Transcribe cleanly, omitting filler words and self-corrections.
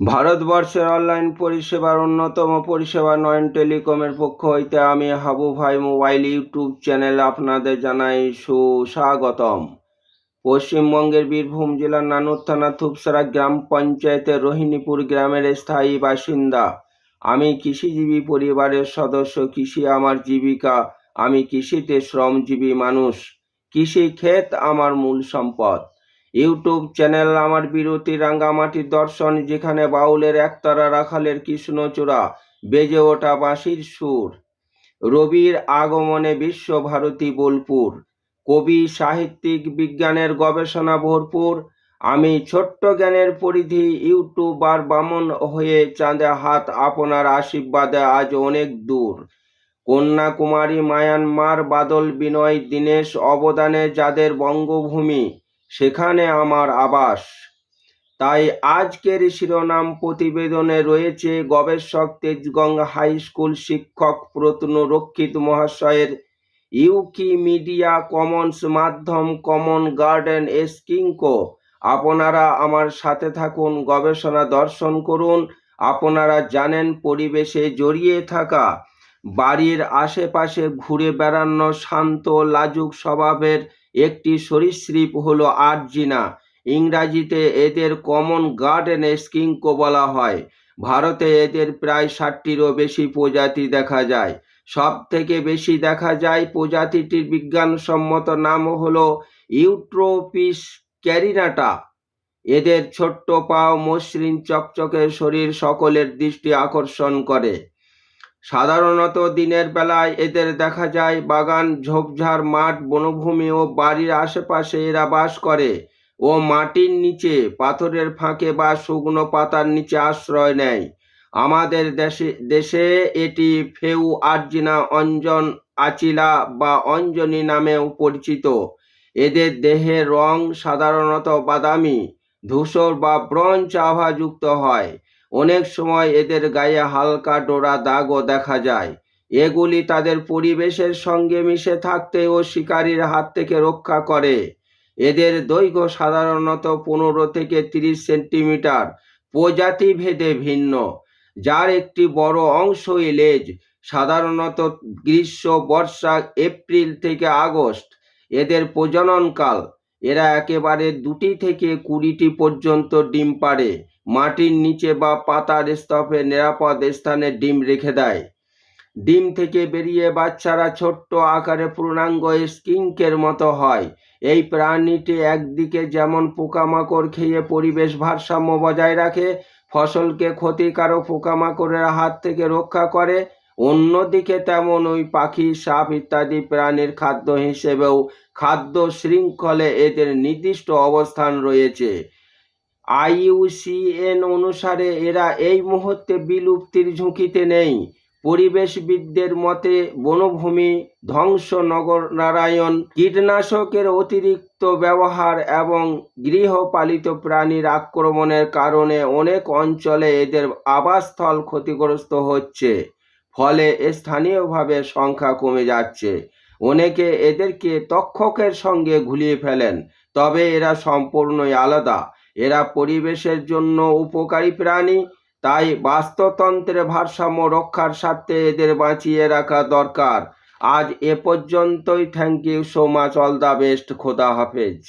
ভারতবর্ষের অনলাইন পরিষেবার অন্যতম পরিষেবা নয়ন টেলিকমের পক্ষ হইতে আমি হাবু ভাই মোবাইল ইউটিউব চ্যানেলে আপনাদের জানাই সুস্বাগতম। পশ্চিমবঙ্গের বীরভূম জেলার নানুর থানা থুপসারা গ্রাম পঞ্চায়েতের রোহিণীপুর গ্রামের স্থায়ী বাসিন্দা। আমি কৃষিজীবী পরিবারের সদস্য। কৃষি আমার জীবিকা। আমি কৃষিতে শ্রমজীবী মানুষ। কৃষি ক্ষেত আমার মূল সম্পদ। ইউটিউব চ্যানেল আমার বিরতি রাঙ্গামাটির দর্শন, যেখানে বাউলের একতারা রাখালের কৃষ্ণচূড়া, বেজে ওঠা বাঁশির সুর, রবির আগমনে বিশ্বভারতী বোলপুর, কবি সাহিত্যিক বিজ্ঞানের গবেষণা ভরপুর। আমি ছোট্ট জ্ঞানের পরিধি, ইউটিউবার বামন হয়ে চাঁদে হাত, আপনার আশীর্বাদে আজ অনেক দূর। কন্যাকুমারী, মায়ানমার, বাদল, বিনয়, দীনেশ অবদানে যাদের বঙ্গভূমি, সেখানে আমার আবাস। তাই আজকের শিরোনাম প্রতিবেদনে রয়েছে গবেষক তেজগঙ্গা হাই স্কুল শিক্ষক প্রত্নরক্ষিত মহাশয়ের উইকিমিডিয়া কমন্স মাধ্যম কমন গার্ডেন স্কিঙ্কো। আপনারা আমার সাথে থাকুন, গবেষণা দর্শন করুন। আপনারা জানেন, পরিবেশে জড়িয়ে থাকা, বাড়ির আশেপাশে ঘুরে বেড়ানো শান্ত লাজুক স্বভাবের একটি সরীসৃপ হলো আর্জিনা। ইংরাজিতে এদের কমন গার্ডেন স্কিঙ্কো বলা হয়। ভারতে এদের প্রায় 60টিরও বেশি প্রজাতি দেখা যায়। সব থেকে বেশি দেখা যায় প্রজাতিটির বিজ্ঞানসম্মত নাম হলো ইউট্রোপিস ক্যারিনাটা। এদের ছোট্ট পা, মসৃণ চকচকে শরীর সকলের দৃষ্টি আকর্ষণ করে। সাধারণত দিনের বেলায় এদের দেখা যায় বাগান, ঝোপঝাড়, মাঠ, বনভূমি ও বাড়ির আশেপাশে এরা বাস করে ও মাটির নিচে, পাথরের ফাঁকে বা শুকনো পাতার নিচে আশ্রয় নেয়। আমাদের দেশে এটি ফেউ আর্জিনা অঞ্জন আচিলা বা অঞ্জনী নামেও পরিচিত। এদের দেহের রং সাধারণত বাদামি, ধূসর বা ব্রঞ্জ আভাযুক্ত হয়। অনেক সময় এদের গায়ে হালকা ডোরা দাগও দেখা যায়। এগুলি তাদের পরিবেশের সঙ্গে মিশে থাকতে ও শিকারীর হাত থেকে রক্ষা করে। এদের দৈর্ঘ্য সাধারণত 15 থেকে 30 সেন্টিমিটার, প্রজাতি ভেদে ভিন্ন, যার একটি বড় অংশই লেজ। সাধারণত গ্রীষ্ম, বর্ষা, এপ্রিল থেকে আগস্ট এদের প্রজননকাল। এরা একেবারে 2টি থেকে 20টি পর্যন্ত ডিম পাড়ে। মাটির নিচে বা পাতার স্তূপে নিরাপদ স্থানে ডিম রেখে দেয়। ডিম থেকে বেরিয়ে বাচ্চারা ছোট্ট আকারে পূর্ণাঙ্গ স্কিঙ্কের মতো হয়। এই প্রাণীটি একদিকে যেমন পোকামাকড় খেয়ে পরিবেশ ভারসাম্য বজায় রাখে, ফসলকে ক্ষতিকারক পোকামাকড়ের হাত থেকে রক্ষা করে, অন্যদিকে তেমন ওই পাখি, সাপ ইত্যাদি প্রাণীর খাদ্য হিসেবেও খাদ্য শৃঙ্খলে এদের নির্দিষ্ট অবস্থান রয়েছে। IUCN অনুসারে এরা এই মুহূর্তে বিলুপ্তির ঝুঁকিতে নেই। পরিবেশবিদদের মতে বনভূমি ধ্বংস, নগরায়ন, কীটনাশকের অতিরিক্ত ব্যবহার এবং গৃহপালিত প্রাণীর আক্রমণের কারণে অনেক অঞ্চলে এদের আবাসস্থল ক্ষতিগ্রস্ত হচ্ছে। ফলে স্থানীয়ভাবে সংখ্যা কমে যাচ্ছে। অনেকে এদেরকে তক্ষকের সঙ্গে ঘুলিয়ে ফেলেন, তবে এরা সম্পূর্ণই আলাদা। এরা পরিবেশের জন্য উপকারী প্রাণী, তাই বাস্তুতন্ত্রের ভারসাম্য রক্ষার স্বার্থে এদের বাঁচিয়ে রাখা দরকার। আজ এ পর্যন্তই। Thank you so much. All the best. খোদা হাফেজ।